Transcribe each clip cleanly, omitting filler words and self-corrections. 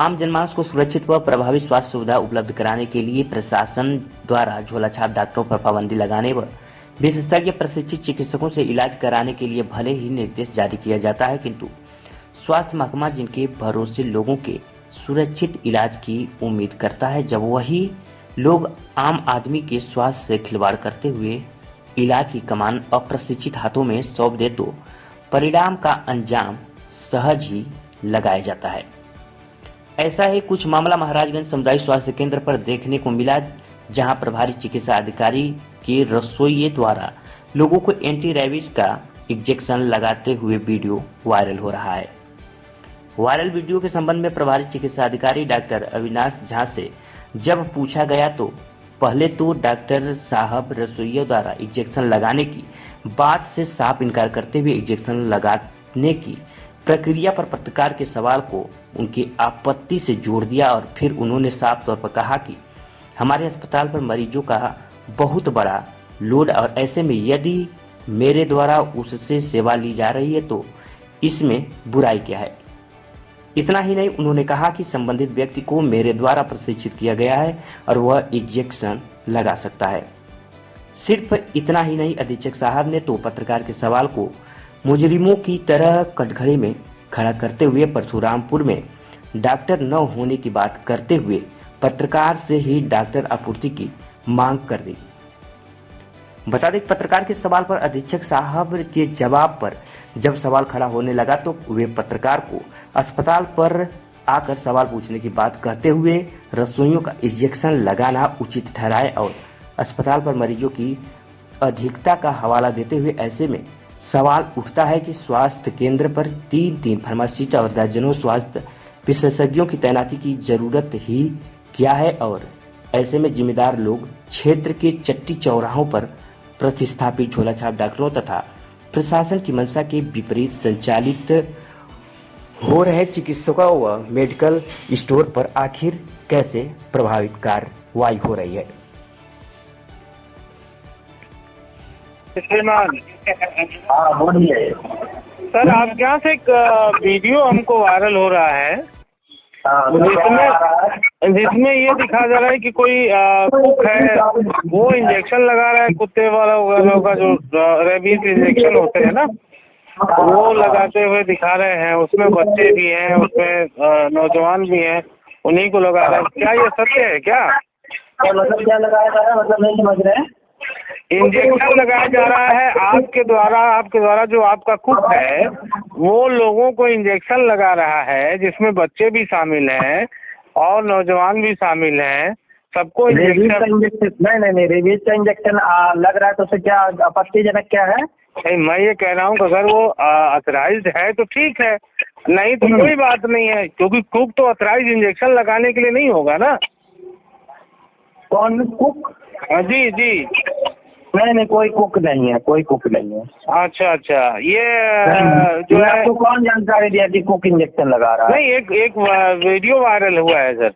आम जनमानस को सुरक्षित व प्रभावी स्वास्थ्य सुविधा उपलब्ध कराने के लिए प्रशासन द्वारा झोलाछाप डॉक्टरों पर पाबंदी लगाने व विशेषज्ञ प्रशिक्षित चिकित्सकों से इलाज कराने के लिए भले ही निर्देश जारी किया जाता है, किंतु स्वास्थ्य महकमा जिनके भरोसे लोगों के सुरक्षित इलाज की उम्मीद करता है, जब वही लोग आम आदमी के स्वास्थ्य से खिलवाड़ करते हुए इलाज की कमान अप्रशिक्षित हाथों में सौंप दे तो परिणाम का अंजाम सहज ही लगाया जाता है। ऐसा ही कुछ मामला महाराजगंज सामुदायिक स्वास्थ्य केंद्र पर देखने को मिला, जहां प्रभारी चिकित्सा अधिकारी के रसोइये द्वारा लोगों को एंटी रेबीज का इंजेक्शन लगाते हुए वीडियो वायरल हो रहा है। वायरल वीडियो के संबंध में प्रभारी चिकित्सा अधिकारी डॉक्टर अविनाश झा से जब पूछा गया तो पहले तो डॉक्टर साहब रसोइये द्वारा इंजेक्शन लगाने की बात से साफ इनकार करते हुए इंजेक्शन लगाने की प्रक्रिया पर पत्रकार के सवाल को उनकी आपत्ति से जोड़ दिया और फिर उन्होंने साफ तौर पर कहा कि हमारे अस्पताल पर मरीजों का बहुत बड़ा लोड और ऐसे में यदि मेरे द्वारा उससे सेवा ली जा रही है तो इसमें बुराई क्या है। इतना ही नहीं, उन्होंने कहा कि संबंधित व्यक्ति को मेरे द्वारा प्रशिक्षित किया गया है और वह इंजेक्शन लगा सकता है। सिर्फ इतना ही नहीं, अधीक्षक साहब ने तो पत्रकार के सवाल को मुजरिमों की तरह कटघरे में खड़ा करते हुए परशुरामपुर में डॉक्टर न होने की बात करते हुए पत्रकार से ही डॉक्टर आपूर्ति की मांग कर दी। बता दें, पत्रकार के सवाल पर अधीक्षक साहब के जवाब पर जब सवाल खड़ा होने लगा तो वे पत्रकार को अस्पताल पर आकर सवाल पूछने की बात कहते हुए रसोइयों का इंजेक्शन लगाना उचित ठहराए और अस्पताल पर मरीजों की अधिकता का हवाला देते हुए ऐसे में सवाल उठता है कि स्वास्थ्य केंद्र पर तीन फार्मासिस्ट और दर्जनों स्वास्थ्य विशेषज्ञों की तैनाती की जरूरत ही क्या है और ऐसे में जिम्मेदार लोग क्षेत्र के चट्टी चौराहों पर प्रतिस्थापित झोलाछाप डॉक्टरों तथा प्रशासन की मंशा के विपरीत संचालित हो रहे चिकित्सकों व मेडिकल स्टोर पर आखिर कैसे प्रभावित कार्रवाई हो रही है। बोलिए सर, आपके यहाँ से एक वीडियो हमको वायरल हो रहा है जिसमें ये दिखा जा रहा है कि कोई कुक है, वो इंजेक्शन लगा रहा है कुत्ते वालों का जो रेबीज इंजेक्शन होते हैं ना, वो लगाते हुए दिखा रहे हैं। उसमें बच्चे भी हैं, उसमें नौजवान भी हैं, उन्हीं को लगा रहा है। क्या ये सत्य है क्या? मतलब क्या लगाया जा रहा है, मतलब नहीं समझ रहे हैं। इंजेक्शन लगाया जा रहा है आपके द्वारा जो आपका कुक है वो लोगों को इंजेक्शन लगा रहा है, जिसमें बच्चे भी शामिल हैं और नौजवान भी शामिल हैं, सबको इंजेक्शन। नहीं, रेबीज का इंजेक्शन लग रहा है तो उससे क्या आपत्तिजनक क्या है? नहीं, मैं ये कह रहा हूँ कि अगर वो ऑथराइज्ड है तो ठीक है, नहीं तो कोई बात नहीं है, क्योंकि कुक तो ऑथराइज्ड इंजेक्शन लगाने के लिए नहीं होगा ना। कौन कुक? जी नहीं, कोई कुक नहीं है, कोई कुक नहीं है। अच्छा, ये जो है आपको कौन जानकारी दिया कि कुक इंजेक्शन लगा रहा है? नहीं, एक वीडियो वायरल हुआ है सर।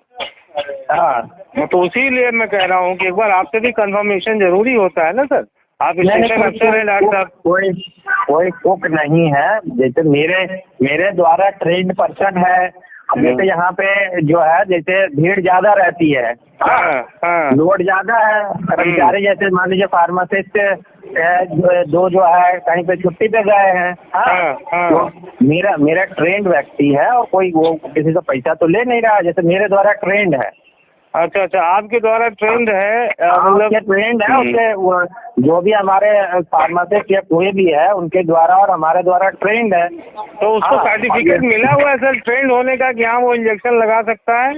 हाँ, तो इसीलिए मैं कह रहा हूँ कि एक बार आपसे भी कंफर्मेशन जरूरी होता है ना सर। आप स्टेशन अफसर हैं डॉक्टर साहब। कोई कुक नहीं है। जैसे मेरे द्वारा ट्रेंड पर्सन है। जैसे यहाँ पे जो है, जैसे भीड़ ज्यादा रहती है, लोड ज्यादा है, कर्मचारी जैसे मान लीजिए फार्मासिस्ट दो जो है कहीं पे छुट्टी पे गए हैं। तो मेरा ट्रेंड व्यक्ति है और कोई वो किसी से पैसा तो ले नहीं रहा, जैसे मेरे द्वारा ट्रेंड है। अच्छा, आपके द्वारा ट्रेंड है, मतलब ट्रेंड है उसके जो भी हमारे फार्मासिस्ट या कोई भी है उनके द्वारा और हमारे द्वारा ट्रेंड है। तो उसको सर्टिफिकेट मिला हुआ है सर ट्रेंड होने का कि हाँ वो इंजेक्शन लगा सकता है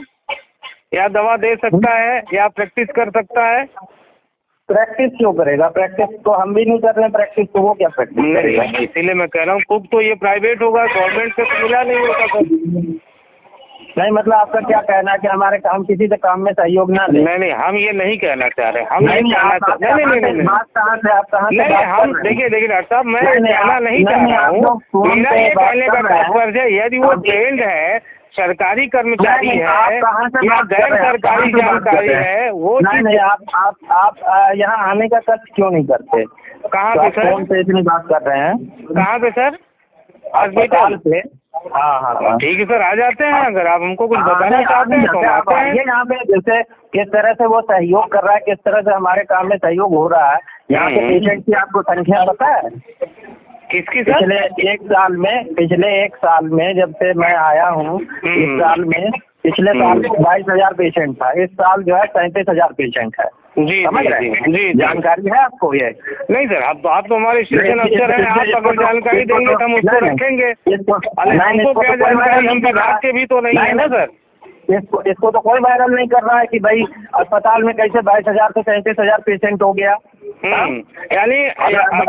या दवा दे सकता है या प्रैक्टिस कर सकता है? प्रैक्टिस क्यों करेगा? प्रैक्टिस तो हम भी नहीं कर रहे हैं, प्रैक्टिस तो वो क्या प्रैक्टिस करेगा? इसीलिए मैं कह रहा हूँ कुक तो ये प्राइवेट होगा, गवर्नमेंट से तो मिला नहीं होगा सर। नहीं, मतलब आपका क्या कहना है कि हम किसी से काम में सहयोग ना दें? नहीं, हम ये नहीं कहना चाह रहे। हम नहीं कहना चाहते। नहीं, बात कहाँ से आप कहाँ से? हम देखिए डॉक्टर साहब, मैं कहना नहीं चाह रहा हूँ। मेरा ये कहने का तात्पर्य है, यदि वो ट्रेंड है, सरकारी कर्मचारी है या गैर सरकारी जानकारी है, वो नहीं, आप यहाँ आने का कष्ट क्यों नहीं करते? कहाँ पे सर? फोन पे इतनी बात कर रहे हैं। कहाँ पे सर? अस्पताल पे हाँ हाँ ठीक है सर, आ जाते हैं। अगर आप हमको कुछ बताना चाहते हैं तो हम आप आते हैं। आइए यहाँ पे, जैसे किस तरह से वो सहयोग कर रहा है, किस तरह से हमारे काम में सहयोग हो रहा है। यहाँ पे पेशेंट की आपको संख्या पता है? किसकी सर? पिछले एक साल में जब से मैं आया हूँ, इस साल में, पिछले साल 22,000 पेशेंट था, इस साल जो है 37,000 पेशेंट है। जी समझ रहे हैं? जी, जानकारी है आपको ये? नहीं सर, आप तो हमारे स्टेशन अफसर हैं, आप अगर जानकारी देंगे तो हम उसको रखेंगे। हमको क्या जानकारी, हम विभाग के भी तो नहीं है ना सर। इसको तो कोई वायरल नहीं कर रहा है कि भाई अस्पताल में कैसे 22,000 से 37,000 पेशेंट हो गया। यानी आपके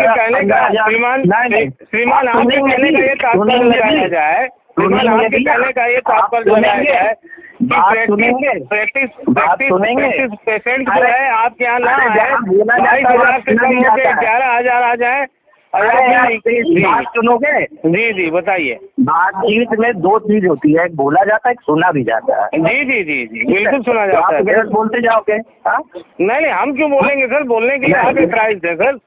कहने का श्रीमान आपके कहने का ये तात्पर्य लगाया जाए, श्रीमान आपके कहने का ये तात्पर्य लगाया जाए, प्रैक्टिस पेशेंट जो है आपके यहाँ ना है, 22,000 से कम हो के 11,000 आ जाए। बात सुनोगे? जी बताइए। बातचीत में दो चीज होती है, एक बोला जाता है, एक सुना भी जाता है। जी बिल्कुल सुना जाता है। आप बोलते जाओगे? नहीं, हम क्यों बोलेंगे सर, बोलने के लिए आप प्राइस है सर।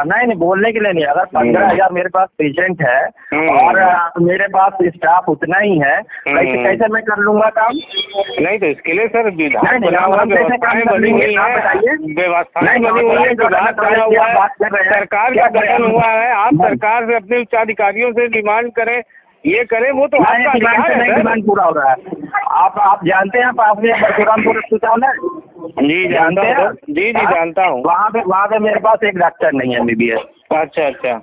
नहीं, बोलने के लिए नहीं। अगर 15,000 मेरे पास पेशेंट है और मेरे पास स्टाफ उतना ही है, कैसे मैं कर लूंगा काम? नहीं तो इसके लिए सर विभाग बना हुआ, व्यवस्थाएं बनी हुई है, व्यवस्थाएं बनी हुई है, विभाग बना हुआ है, सरकार का गठन हुआ है। आप सरकार से अपने उच्च अधिकारियों से डिमांड करें, ये करें, वो तो आपका अधिकार है। डिमांड पूरा हो रहा है। आप जानते हैं पास में परशुरामपुर अस्पताल है? जी जानता हूँ। जी जानता हूँ। वहाँ पे मेरे पास एक डॉक्टर नहीं है MBBS। अच्छा।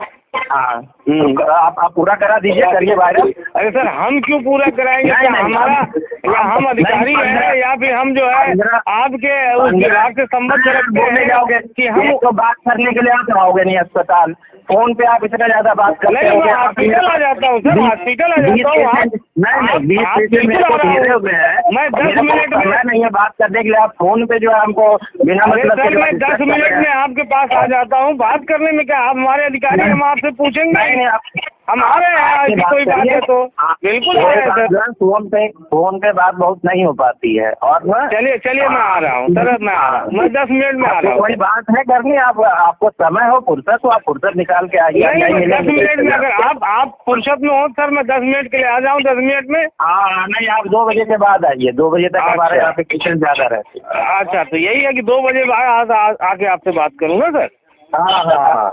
हाँ, तो आप पूरा करा दीजिए, करिए वायरल। अरे सर, हम क्यों पूरा कराएंगे? क्या हमारा, या हम अधिकारी हैं, या फिर हम जो है आपके उस विभाग से संबंध रखते हैं जाओगे कि हम तो बात करने के लिए आप आओगे नहीं अस्पताल? फोन पे आप इतना ज्यादा बात करते हो। मैं हॉस्पिटल आ जाता हूँ सर, हॉस्पिटल आ जाता हूँ। नहीं, 20 मिनट घेरे हुए हैं। मैं 10 मिनट में नहीं है बात करने के लिए, आप फोन पे जो है हमको बिना मतलब सर, मैं 10 मिनट में आपके पास आ जाता हूँ। बात करने में क्या, आप हमारे अधिकारी, हम आपसे पूछेंगे? नहीं, हम आ रहे हैं, ऐसी कोई बात है तो बिल्कुल आ रहे हैं सर। फोन पे बात बहुत नहीं हो पाती है। और चलिए मैं आ रहा हूँ सर, मैं आ रहा हूँ, मैं 10 मिनट में आ रहा हूँ। कोई बात है करनी, आपको समय हो, फुर्सत हो, आप फुर्सत निकाल के आइए। नहीं, 10 मिनट में अगर आप फुर्सत में हो सर, मैं 10 मिनट के लिए आ जाऊँ 10 मिनट में। हाँ, नहीं, आप 2 बजे के बाद आइए, 2 बजे तक हमारे यहाँ पे पेशेंट ज्यादा रहते हैं। अच्छा, तो यही है कि 2 बजे आके आपसे बात करूँगा सर। हाँ।